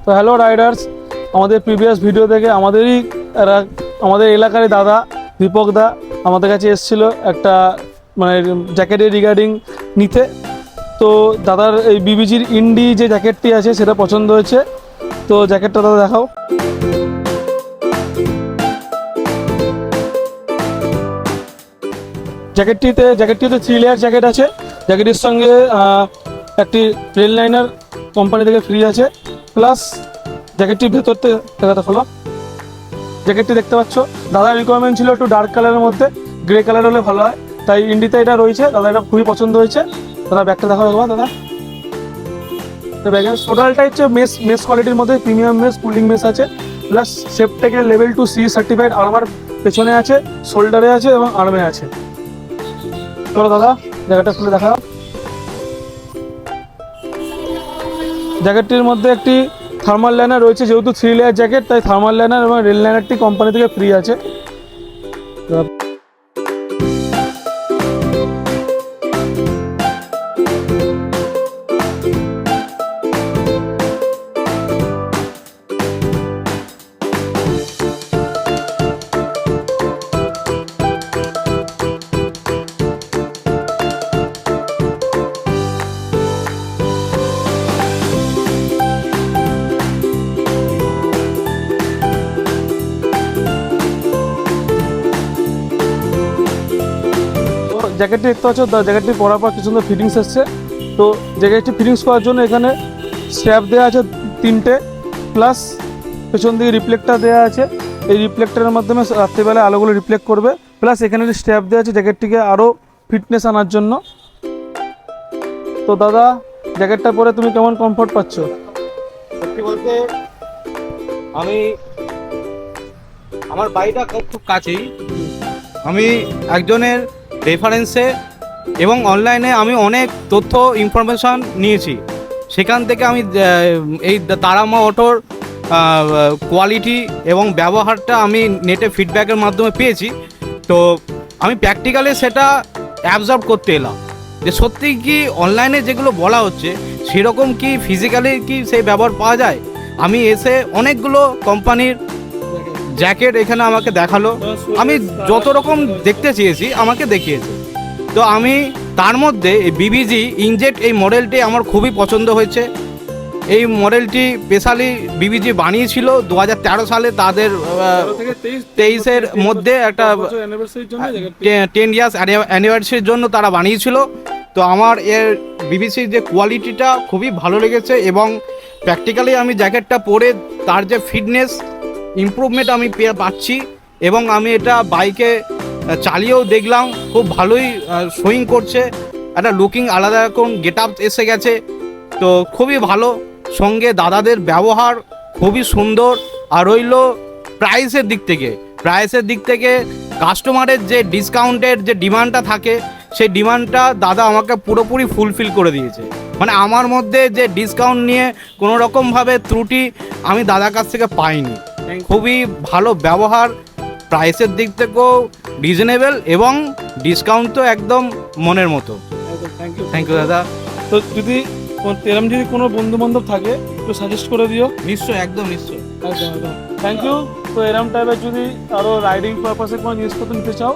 তো hello Riders, আমাদের previous video থেকে আমাদের এলাকারই দাদা দীপক দা আমাদের কাছে এসেছিল একটা মানে জ্যাকেটের রিগার্ডিং নিতে। তো দাদার এই বিবিজির ইন্ডি যে জ্যাকেটটি আছে সেটা পছন্দ হয়েছে। তো জ্যাকেটটা দাদা দেখাও। জ্যাকেটটিতে 3 লেয়ার জ্যাকেট আছে। জ্যাকেটের সঙ্গে একটি রেল লাইনার কোম্পানি থেকে ফ্রি আছে, প্লাস জ্যাকেটটির ভেতর থেকে দেখাতে হলো। জ্যাকেটটি দেখতে পাচ্ছ, দাদার রিকোয়ারমেন্ট ছিল একটু ডার্ক কালারের মধ্যে, গ্রে কালার হলে ভালো হয়, তাই ইন্ডিতে এটা রয়েছে। দাদা এটা খুবই পছন্দ হয়েছে। দাদা ব্যাগটা দেখাও একবার দাদা। ব্যাগের টোটালটা হচ্ছে মেস কোয়ালিটির মধ্যে প্রিমিয়াম মেস, কুলিং মেস আছে, প্লাস সেফটেকের লেভেল 2 সি সার্টিফাইড আর্মার পেছনে আছে, শোল্ডারে আছে এবং আর্মে আছে। চলো দাদা জ্যাকেটটা খুলে দেখাও। জ্যাকেটটির মধ্যে একটি থার্মাল লাইনার রয়েছে, যেহেতু 3 লেয়ার জ্যাকেট তাই থার্মাল লাইনার এবং রেল লাইনারটি কোম্পানি থেকে ফ্রি আছে। জ্যাকেটটি দেখতে পাচ্ছ, জ্যাকেটটি পরার পর কিছু সুন্দর ফিটিংস এসছে। তো জ্যাকেটটি ফিটিংস করার জন্য এখানে স্ট্র্যাপ দেওয়া আছে 3টে, প্লাস পেছন দিকে রিফ্লেক্টার দেওয়া আছে। এই রিফ্লেক্টারের মাধ্যমে রাত্রিবেলায় আলোগুলো রিফ্লেক্ট করবে, প্লাস এখানে একটি স্ট্র্যাপ দেওয়া আছে জ্যাকেটটিকে আরও ফিটনেস আনার জন্য। তো দাদা জ্যাকেটটা পরে তুমি কেমন কমফোর্ট পাচ্ছ? সত্যি বলতে আমার বাড়িটা খুব কাছেই। আমি একজনের রেফারেন্সে এবং অনলাইনে আমি অনেক তথ্য ইনফরমেশান নিয়েছি। সেখান থেকে আমি এই তারামা অটোর কোয়ালিটি এবং ব্যবহারটা আমি নেটে ফিডব্যাকের মাধ্যমে পেয়েছি। তো আমি প্র্যাকটিক্যালি সেটা অ্যাবজর্ব করতে এলাম যে সত্যি কি অনলাইনে যেগুলো বলা হচ্ছে সেরকম কি ফিজিক্যালি কি সেই ব্যবহার পাওয়া যায়। আমি এসে অনেকগুলো কোম্পানির জ্যাকেট এখানে আমাকে দেখালো, আমি যত রকম দেখতে চেয়েছি আমাকে দেখিয়েছে। তো আমি তার মধ্যে এই বিবিজি ইনজেট এই মডেলটি আমার খুবই পছন্দ হয়েছে। এই মডেলটি স্পেশালি বিবিজি বানিয়েছিল 2013 সালে, তাদের 23-এর মধ্যে একটা 10 ইয়ার্স অ্যানিভার্সারির জন্য তারা বানিয়েছিল। তো আমার এর বিবিসির যে কোয়ালিটিটা খুবই ভালো লেগেছে এবং প্র্যাকটিক্যালি আমি জ্যাকেটটা পরে তার যে ফিটনেস ইমপ্রুভমেন্ট আমি পাচ্ছি এবং আমি এটা বাইকে চালিয়েও দেখলাম খুব ভালোই শোয়িং করছে, একটা লুকিং আলাদা রকম গেট আপ এসে গেছে। তো খুবই ভালো, সঙ্গে দাদাদের ব্যবহার খুবই সুন্দর। আর রইল প্রাইসের দিক থেকে কাস্টমারের যে ডিসকাউন্টের যে ডিমান্ডটা থাকে সেই ডিমান্ডটা দাদা আমাকে পুরোপুরি ফুলফিল করে দিয়েছে। মানে আমার মধ্যে যে ডিসকাউন্ট নিয়ে কোনো রকমভাবে ত্রুটি আমি দাদার কাছ থেকে পাইনি। খুবই ভালো ব্যবহার, প্রাইসের দিক থেকেও রিজনেবল এবং ডিসকাউন্ট তো একদম মনের মতো। থ্যাংক ইউ দাদা। তো যদি এরকম যদি কোনো বন্ধু বান্ধব থাকে একটু সাজেস্ট করে দিও। নিশ্চয়, একদম নিশ্চয়। Thank you. তো এরম টাইপের যদি আরও রাইডিং পারপাসে কোনো জিনিসপত্র নিতে চাও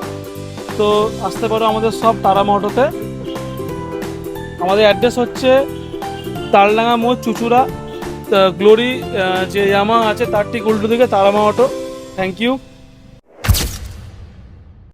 তো আসতে পারো আমাদের সব তারামা অটোতে। আমাদের অ্যাড্রেস হচ্ছে তালডাঙ্গা মোড়, চুচুড়া, গ্লোরি যে ইয়ামা আছে তার ঠিক উল্টো দিকে তারামা অটো। Thank you.